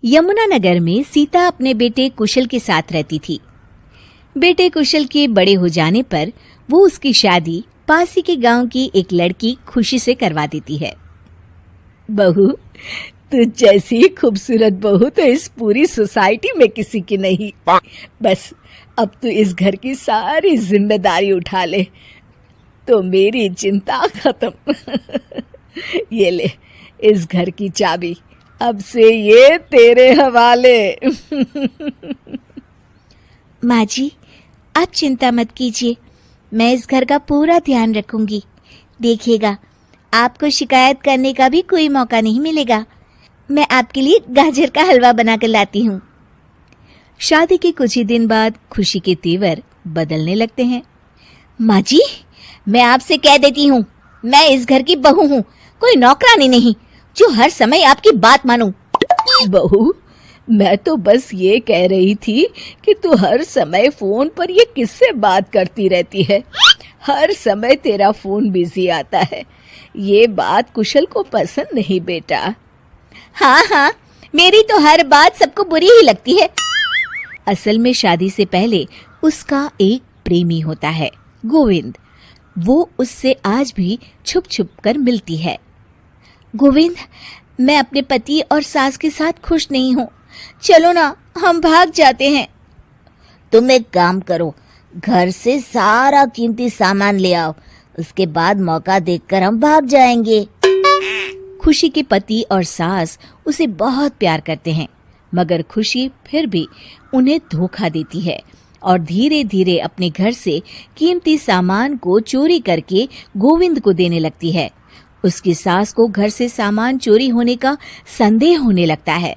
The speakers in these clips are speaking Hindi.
यमुनानगर में सीता अपने बेटे कुशल के साथ रहती थी। बेटे कुशल के बड़े हो जाने पर वो उसकी शादी पास ही के गांव की एक लड़की खुशी से करवा देती है। बहू, तू जैसी खूबसूरत बहू तो इस पूरी सोसाइटी में किसी की नहीं। बस अब तू इस घर की सारी जिम्मेदारी उठा ले तो मेरी चिंता खत्म। ये ले इस घर की चाबी, अब से ये तेरे हवाले। माँ जी, आप चिंता मत कीजिए, मैं इस घर का पूरा ध्यान रखूंगी। देखिएगा, आपको शिकायत करने का भी कोई मौका नहीं मिलेगा। मैं आपके लिए गाजर का हलवा बनाकर लाती हूँ। शादी के कुछ ही दिन बाद खुशी के तेवर बदलने लगते हैं। माँ जी, मैं आपसे कह देती हूँ, मैं इस घर की बहू हूँ, कोई नौकरानी नहीं जो हर समय आपकी बात मानूं। बहू, मैं तो बस ये कह रही थी कि तू हर समय फोन पर ये किससे बात करती रहती है। हर समय तेरा फोन बिजी आता है। ये बात कुशल को पसंद नहीं बेटा। हाँ, मेरी तो हर बात सबको बुरी ही लगती है। असल में शादी से पहले उसका एक प्रेमी होता है, गोविंद। वो उससे आज भी छुप छुप कर मिलती है। गोविंद, मैं अपने पति और सास के साथ खुश नहीं हूँ, चलो ना हम भाग जाते हैं। तुम एक काम करो, घर से सारा कीमती सामान ले आओ, उसके बाद मौका देखकर हम भाग जाएंगे। खुशी के पति और सास उसे बहुत प्यार करते हैं, मगर खुशी फिर भी उन्हें धोखा देती है और धीरे धीरे अपने घर से कीमती सामान को चोरी करके गोविंद को देने लगती है। उसकी सास को घर से सामान चोरी होने का संदेह होने लगता है।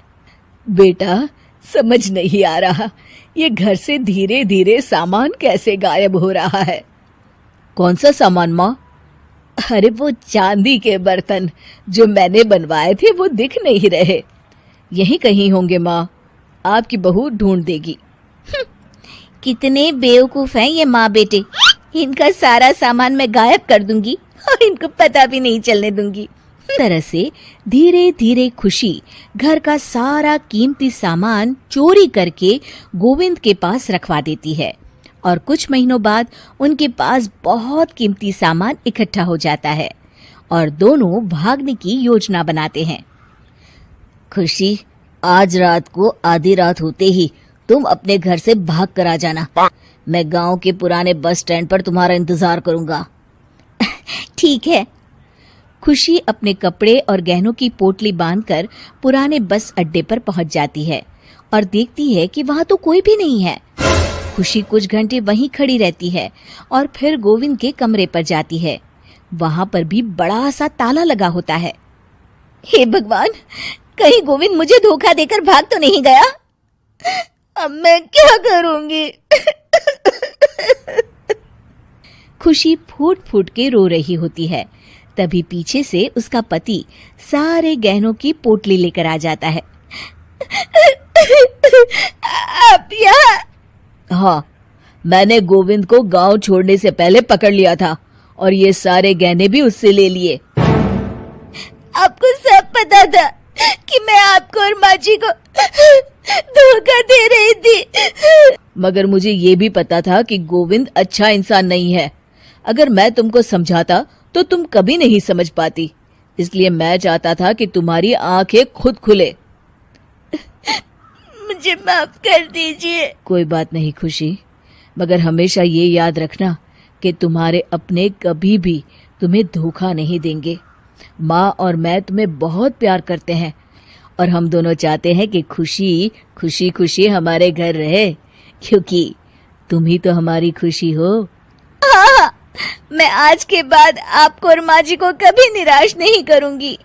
बेटा, समझ नहीं आ रहा, ये घर से धीरे धीरे सामान कैसे गायब हो रहा है। कौन सा सामान माँ? अरे वो चांदी के बर्तन जो मैंने बनवाए थे वो दिख नहीं रहे। यहीं कहीं होंगे माँ, आपकी बहू ढूंढ देगी। कितने बेवकूफ हैं ये माँ बेटे, इनका सारा सामान मैं गायब कर दूंगी और इनको पता भी नहीं चलने दूंगी। तरह से धीरे धीरे खुशी घर का सारा कीमती सामान चोरी करके गोविंद के पास रखवा देती है और कुछ महीनों बाद उनके पास बहुत कीमती सामान इकट्ठा हो जाता है और दोनों भागने की योजना बनाते हैं। खुशी, आज रात को आधी रात होते ही तुम अपने घर से भाग कर आ जाना। मैं गांव के पुराने बस स्टैंड पर तुम्हारा इंतजार करूंगा। ठीक है। खुशी अपने कपड़े और गहनों की पोटली बांधकर पुराने बस अड्डे पर पहुंच जाती है और देखती है कि वहां तो कोई भी नहीं है। खुशी कुछ घंटे वहीं खड़ी रहती है और फिर गोविंद के कमरे पर जाती है। वहां पर भी बड़ा सा ताला लगा होता है। हे भगवान, कहीं गोविंद मुझे धोखा देकर भाग तो नहीं गया? अब मैं क्या करूंगी? खुशी फूट फूट के रो रही होती है। तभी पीछे से उसका पति सारे गहनों की पोटली लेकर आ जाता है। आप यहाँ? हाँ, मैंने गोविंद को गांव छोड़ने से पहले पकड़ लिया था और ये सारे गहने भी उससे ले लिए। आपको सब पता था कि मैं आपको और माँ जी को धोखा दे रही थी। मगर मुझे ये भी पता था कि गोविंद अच्छा इंसान नहीं है। अगर मैं तुमको समझाता तो तुम कभी नहीं समझ पाती, इसलिए मैं चाहता था कि तुम्हारी आंखें खुद खुले। मुझे माफ कर दीजिए। कोई बात नहीं खुशी, मगर हमेशा ये याद रखना कि तुम्हारे अपने कभी भी तुम्हें धोखा नहीं देंगे। माँ और मैं तुम्हें बहुत प्यार करते हैं और हम दोनों चाहते हैं कि खुशी खुशी खुशी हमारे घर रहे, क्योंकि तुम ही तो हमारी खुशी हो। हाँ, मैं आज के बाद आपको और माँ जी को कभी निराश नहीं करूंगी।